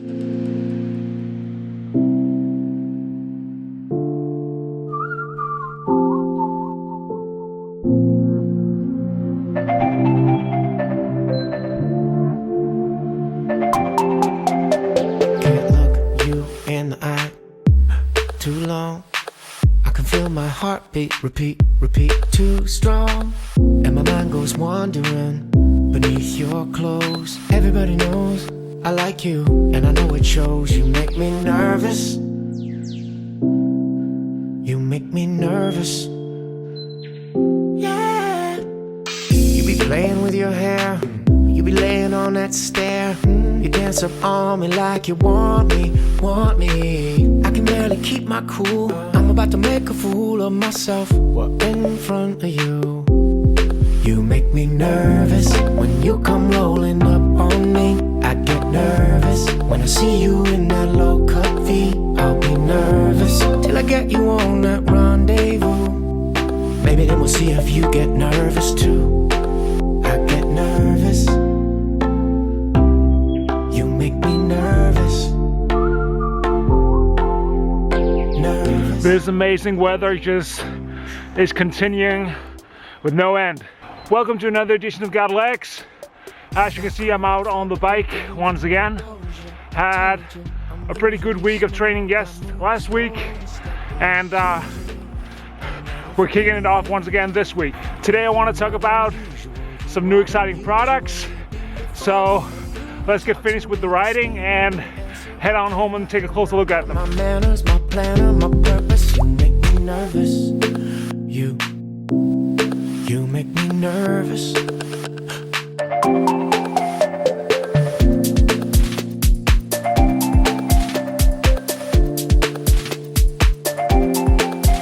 Can't look you in the eye too long. I can feel my heartbeat repeat, repeat too strong. And my mind goes wandering beneath your clothes. Everybody knows I like you, and I know it shows. You make me nervous. You make me nervous. Yeah. You be playing with your hair. You be laying on that stair. You dance up on me like you want me, want me. I can barely keep my cool. I'm about to make a fool of myself in front of you. You make me nervous when you come rolling up on me. I get nervous when I see you in that low-cut V. I'll be nervous till I get you on that rendezvous. Maybe then we'll see if you get nervous too. I get nervous. You make me nervous. Nervous. This amazing weather just is continuing with no end. Welcome to another edition of Gotlegs. As you can see, I'm out on the bike once again. Had a pretty good week of training last week, and we're kicking it off once again this week. Today I want to talk about some new exciting products. So let's get finished with the riding and head on home and take a closer look at them. My manners, my planner, my purpose. You make me nervous. You make me nervous.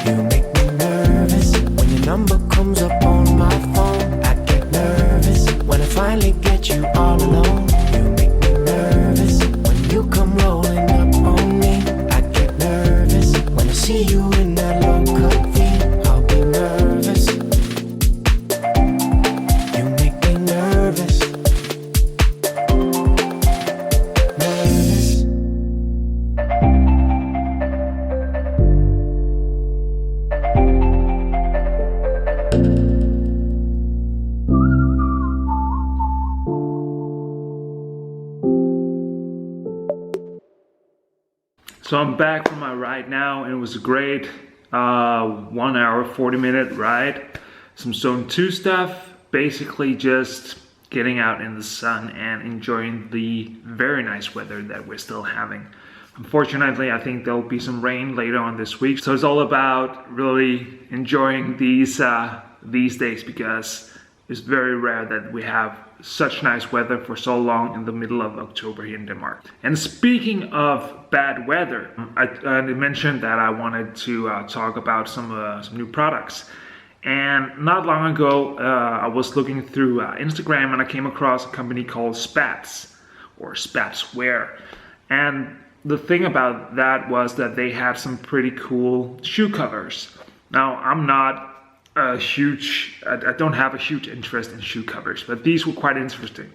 You make me nervous when your number comes up on my phone. I get nervous when I finally get you all alone. You make me nervous when you come rolling up on me. I get nervous when I see you in that low-cut V. I'll be nervous. You make me nervous. Nervous. So I'm back from my ride now, and it was a great 1 hour 40-minute ride. Some zone 2 stuff, basically just getting out in the sun and enjoying the very nice weather that we're still having. Unfortunately, I think there'll be some rain later on this week, so it's all about really enjoying these days, because it's very rare that we have such nice weather for so long in the middle of October here in Denmark. And speaking of bad weather, I mentioned that I wanted to talk about some new products. And not long ago, I was looking through Instagram, and I came across a company called Spatz, or Spatz Wear. And the thing about that was that they had some pretty cool shoe covers. Now, I'm not I don't have a huge interest in shoe covers, but these were quite interesting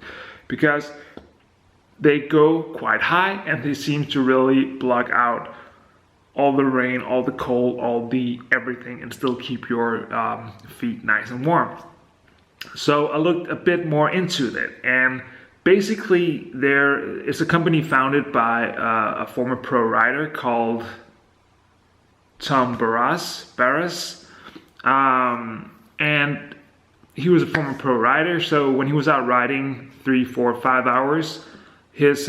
because they go quite high and they seem to really block out all the rain, all the cold, all the everything, and still keep your feet nice and warm. So I looked a bit more into it, and basically there is a company founded by a former pro rider called Tom Barras. And he was a former pro rider, so when he was out riding 3, 4, 5 hours, his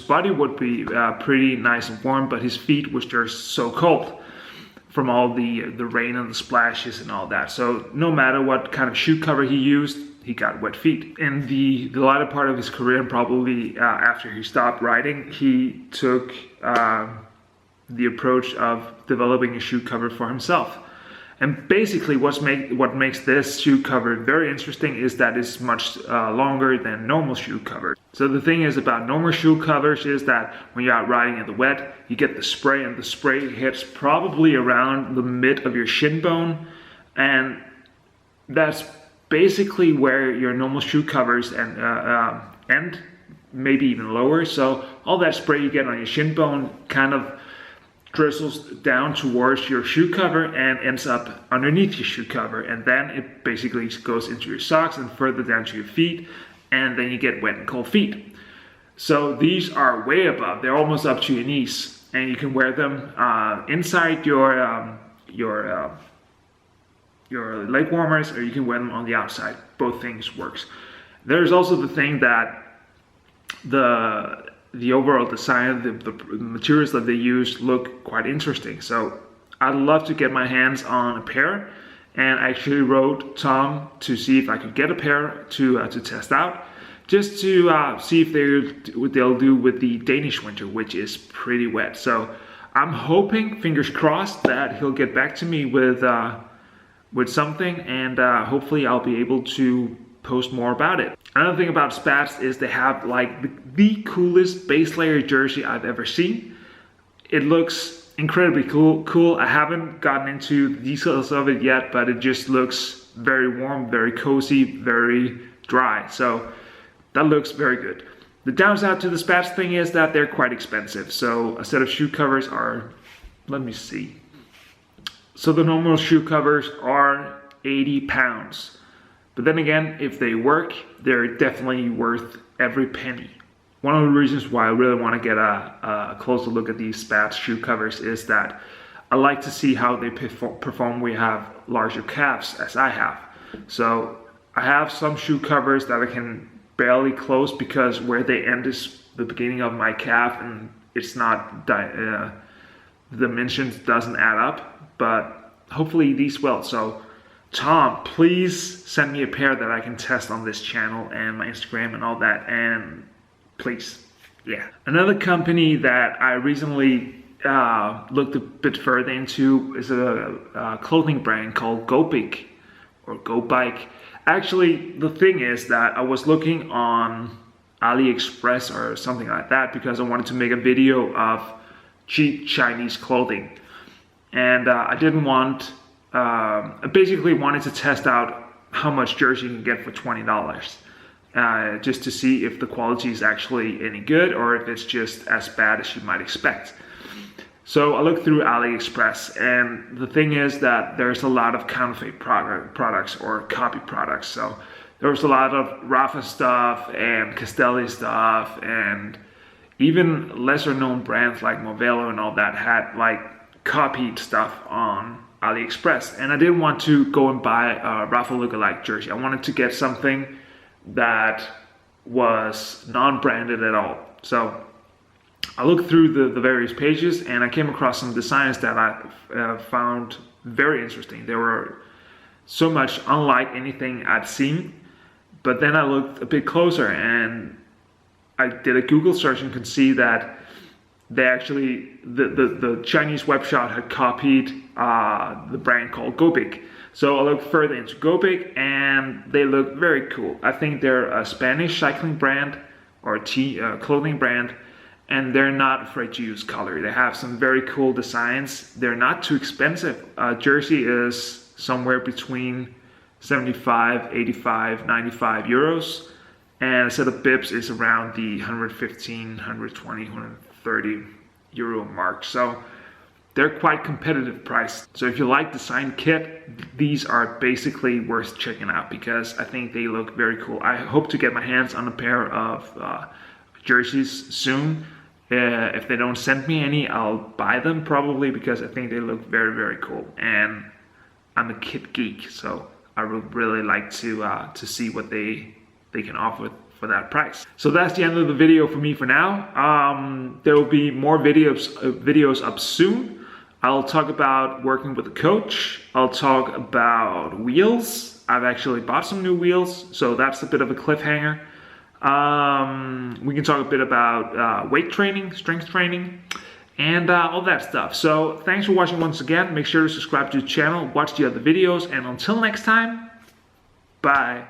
body would be pretty nice and warm, but his feet was just so cold from all the rain and the splashes and all that. So no matter what kind of shoe cover he used, he got wet feet. In the latter part of his career, and probably after he stopped riding, he took the approach of developing a shoe cover for himself. And basically what makes this shoe cover very interesting is that it's much longer than normal shoe covers. So the thing is about normal shoe covers is that when you're out riding in the wet, you get the spray, and the spray hits probably around the mid of your shin bone, and that's basically where your normal shoe covers end. maybe even lower. So all that spray you get on your shin bone kind of drizzles down towards your shoe cover and ends up underneath your shoe cover, and then it basically goes into your socks and further down to your feet, and then you get wet and cold feet. So these are way above, they're almost up to your knees, and you can wear them inside your leg warmers, or you can wear them on the outside. Both things works. There's also the thing that the overall design, the materials that they use look quite interesting. So I'd love to get my hands on a pair, and I actually wrote Tom to see if I could get a pair to test out, just to see if they'll do with the Danish winter, which is pretty wet. So I'm hoping, fingers crossed, that he'll get back to me with something, and hopefully I'll be able to post more about it. Another thing about Spatz is they have like the coolest base layer jersey I've ever seen. It looks incredibly cool. I haven't gotten into the details of it yet, but it just looks very warm, very cozy, very dry. So that looks very good. The downside to the Spatz thing is that they're quite expensive. So a set of shoe covers are, let me see. So the normal shoe covers are 80 pounds. But then again, if they work, they're definitely worth every penny. One of the reasons why I really want to get a closer look at these Spatz shoe covers is that I like to see how they perform when you have larger calves, as I have. So I have some shoe covers that I can barely close because where they end is the beginning of my calf, and it's not, the dimensions doesn't add up, but hopefully these will. So Tom, please send me a pair that I can test on this channel and my Instagram and all that, and please, yeah. Another company that I recently looked a bit further into is a clothing brand called Gobik, or Gobik. Actually, the thing is that I was looking on AliExpress or something like that because I wanted to make a video of cheap Chinese clothing, and I didn't want. I basically wanted to test out how much jersey you can get for $20, just to see if the quality is actually any good or if it's just as bad as you might expect. So I looked through AliExpress, and the thing is that there's a lot of counterfeit products or copy products. So there was a lot of Rafa stuff and Castelli stuff, and even lesser known brands like Movelo and all that had like copied stuff on AliExpress, and I didn't want to go and buy a Rafa lookalike jersey. I wanted to get something that was non-branded at all. So I looked through the various pages, and I came across some designs that I found very interesting. They were so much unlike anything I'd seen, but then I looked a bit closer and I did a Google search and could see that they actually, the Chinese web shop had copied the brand called Gobik. So I looked further into Gobik, and they look very cool. I think they're a Spanish cycling brand or clothing brand, and they're not afraid to use color. They have some very cool designs. They're not too expensive. Jersey is somewhere between 75, 85, 95 euros, and a set of bibs is around the 115, 120, 130 euro mark. So they're quite competitive priced. So if you like design kit, these are basically worth checking out because I think they look very cool. I hope to get my hands on a pair of jerseys soon. If they don't send me any, I'll buy them probably because I think they look very, very cool. And I'm a kit geek, so I would really like to see what they can offer for that price. So that's the end of the video for me for now. There will be more videos up soon. I'll talk about working with a coach. I'll talk about wheels. I've actually bought some new wheels, so that's a bit of a cliffhanger. We can talk a bit about weight training, strength training, and all that stuff. So thanks for watching once again. Make sure to subscribe to the channel, watch the other videos, and until next time, bye.